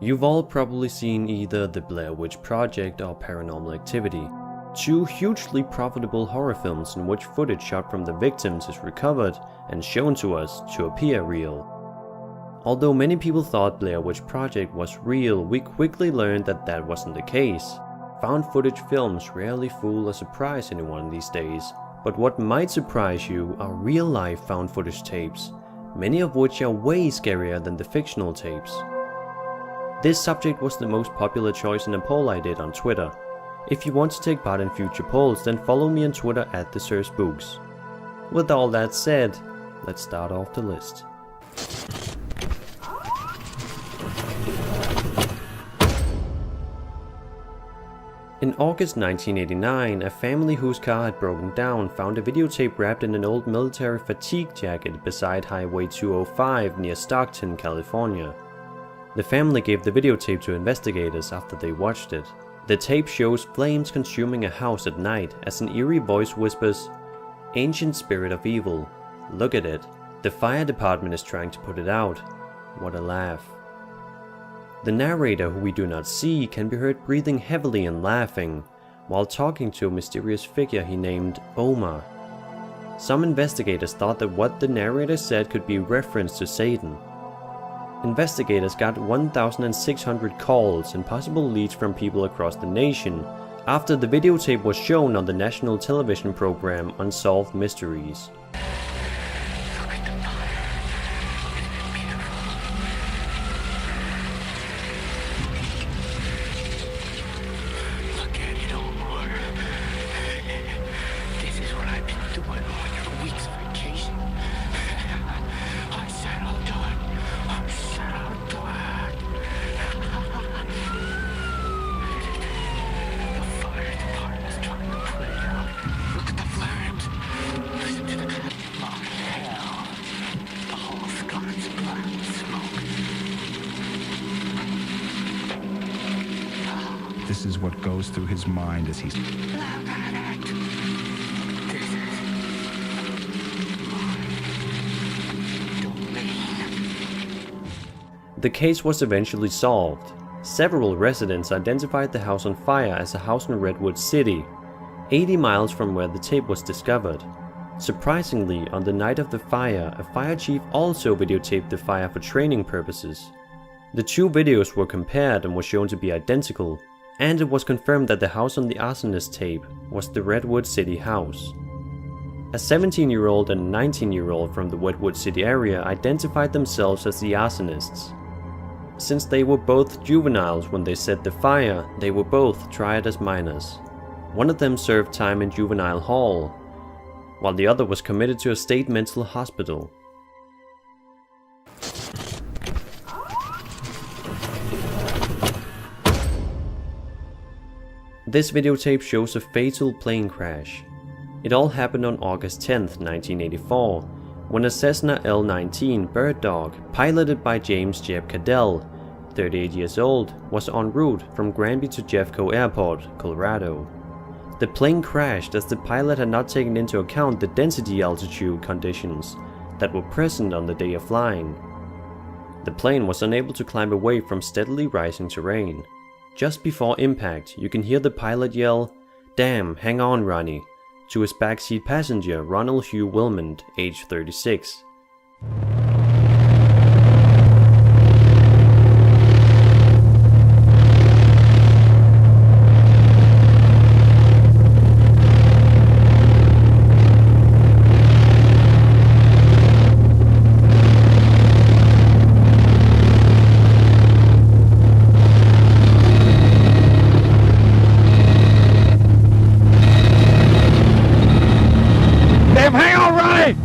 You've all probably seen either The Blair Witch Project or Paranormal Activity, two hugely profitable horror films in which footage shot from the victims is recovered and shown to us to appear real. Although many people thought Blair Witch Project was real, we quickly learned that that wasn't the case. Found footage films rarely fool or surprise anyone these days, but what might surprise you are real-life found footage tapes, many of which are way scarier than the fictional tapes. This subject was the most popular choice in a poll I did on Twitter. If you want to take part in future polls, then follow me on Twitter at @Spooks. With all that said, let's start off the list. In August 1989, a family whose car had broken down found a videotape wrapped in an old military fatigue jacket beside Highway 205 near Stockton, California. The family gave the videotape to investigators after they watched it. The tape shows flames consuming a house at night as an eerie voice whispers, "Ancient spirit of evil, look at it. The fire department is trying to put it out." What a laugh. The narrator, who we do not see, can be heard breathing heavily and laughing, while talking to a mysterious figure he named Omar. Some investigators thought that what the narrator said could be reference to Satan. Investigators got 1,600 calls and possible leads from people across the nation after the videotape was shown on the national television program Unsolved Mysteries. This is what goes through his mind as he's... The case was eventually solved. Several residents identified the house on fire as a house in Redwood City, 80 miles from where the tape was discovered. Surprisingly, on the night of the fire, a fire chief also videotaped the fire for training purposes. The two videos were compared and were shown to be identical, and it was confirmed that the house on the arsonist tape was the Redwood City house. A 17-year-old and a 19-year-old from the Redwood City area identified themselves as the arsonists. Since they were both juveniles when they set the fire, they were both tried as minors. One of them served time in juvenile hall, while the other was committed to a state mental hospital. This videotape shows a fatal plane crash. It all happened on August 10th, 1984, when a Cessna L-19 Bird Dog, piloted by James Jeb Cadell, 38 years old, was en route from Granby to Jeffco Airport, Colorado. The plane crashed as the pilot had not taken into account the density altitude conditions that were present on the day of flying. The plane was unable to climb away from steadily rising terrain. Just before impact, you can hear the pilot yell, "Damn, hang on, Ronnie," to his backseat passenger, Ronald Hugh Wilmond, age 36. Hang on, Ronnie!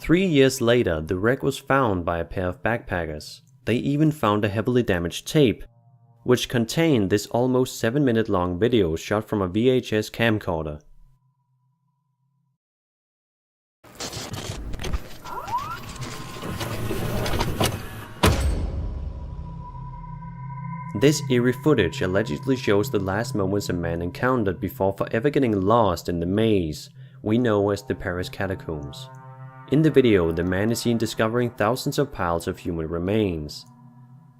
3 years later, the wreck was found by a pair of backpackers. They even found a heavily damaged tape, which contained this almost 7-minute long video shot from a VHS camcorder. This eerie footage allegedly shows the last moments a man encountered before forever getting lost in the maze, we know as the Paris catacombs. In the video, the man is seen discovering thousands of piles of human remains.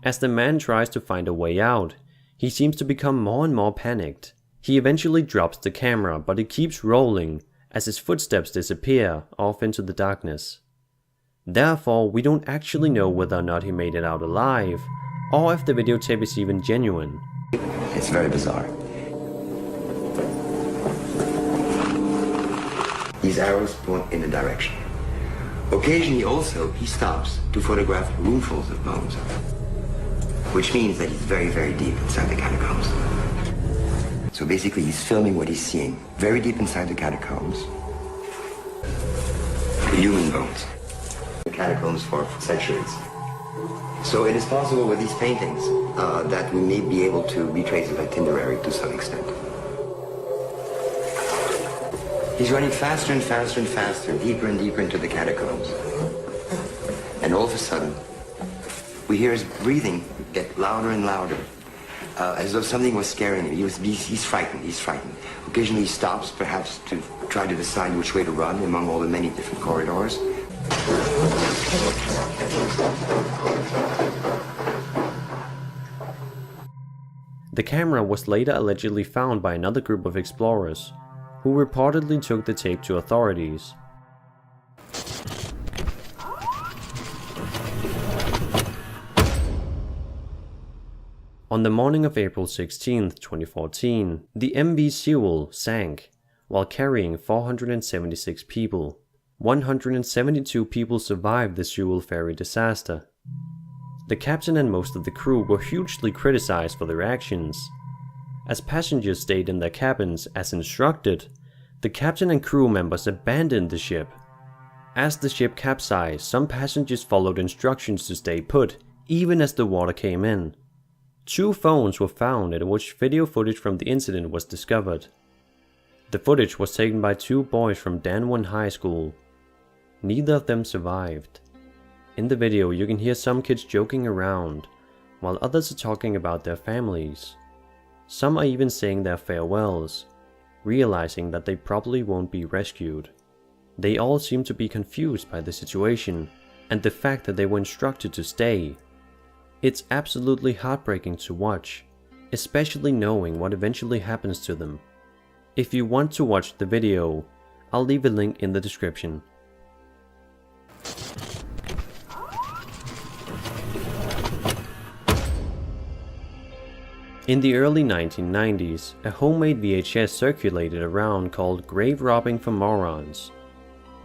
As the man tries to find a way out, he seems to become more and more panicked. He eventually drops the camera, but it keeps rolling as his footsteps disappear off into the darkness. Therefore, we don't actually know whether or not he made it out alive, or if the videotape is even genuine. It's very bizarre. These arrows point in a direction. Occasionally also, he stops to photograph roomfuls of bones, which means that he's very, very deep inside the catacombs. So basically, he's filming what he's seeing very deep inside the catacombs. The human bones. The catacombs for centuries. So it is possible with these paintings that we may be able to retrace his itinerary to some extent. He's running faster and faster and faster, deeper and deeper into the catacombs. And all of a sudden, we hear his breathing get louder and louder, as though something was scaring him. He's frightened. Occasionally he stops, perhaps to try to decide which way to run among all the many different corridors. The camera was later allegedly found by another group of explorers, who reportedly took the tape to authorities. On the morning of April 16, 2014, the MV Sewell sank while carrying 476 people. 172 people survived the Sewell ferry disaster. The captain and most of the crew were hugely criticized for their actions. As passengers stayed in their cabins as instructed, the captain and crew members abandoned the ship. As the ship capsized, some passengers followed instructions to stay put, even as the water came in. 2 phones were found in which video footage from the incident was discovered. The footage was taken by 2 boys from Danwon High School. Neither of them survived. In the video, you can hear some kids joking around, while others are talking about their families. Some are even saying their farewells, realizing that they probably won't be rescued. They all seem to be confused by the situation and the fact that they were instructed to stay. It's absolutely heartbreaking to watch, especially knowing what eventually happens to them. If you want to watch the video, I'll leave a link in the description. In the early 1990s, a homemade VHS circulated around called Grave Robbing for Morons.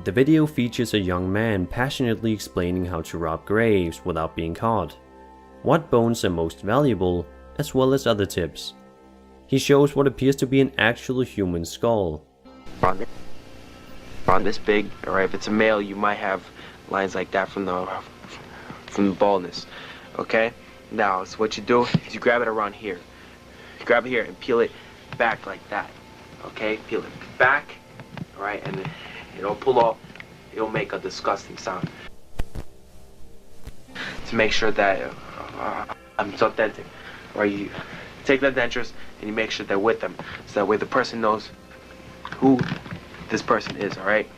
The video features a young man passionately explaining how to rob graves without being caught, what bones are most valuable, as well as other tips. He shows what appears to be an actual human skull. On this big, or if it's a male, you might have lines like that from the baldness. Okay? Now, so what you do is you grab it around here. You grab it here and peel it back like that. Okay? Peel it back, alright? And it'll pull off, it'll make a disgusting sound. To make sure that it's authentic. Or you take the dentures and you make sure they're with them. So that way the person knows who this person is, alright?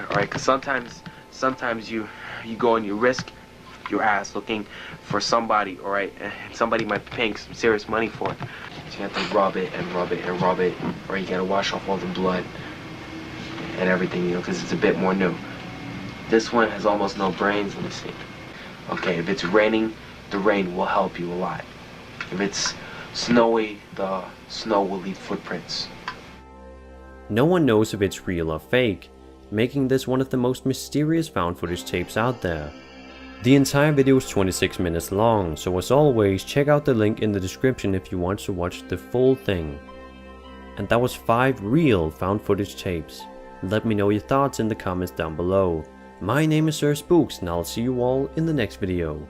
Alright, because sometimes you go and you risk your ass looking for somebody, alright? And somebody might be paying some serious money for it. So you have to rub it and rub it and rub it, or you gotta wash off all the blood and everything, you know, because it's a bit more new. This one has almost no brains. Let me see. Okay, if it's raining, the rain will help you a lot. If it's snowy, the snow will leave footprints. No one knows if it's real or fake, making this one of the most mysterious found footage tapes out there. The entire video is 26 minutes long, so as always, check out the link in the description if you want to watch the full thing. And that was 5 real found footage tapes. Let me know your thoughts in the comments down below. My name is Sir Spooks, and I'll see you all in the next video.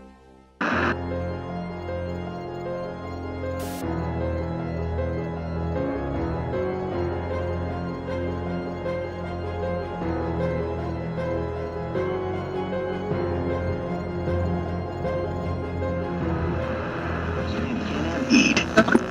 Eat.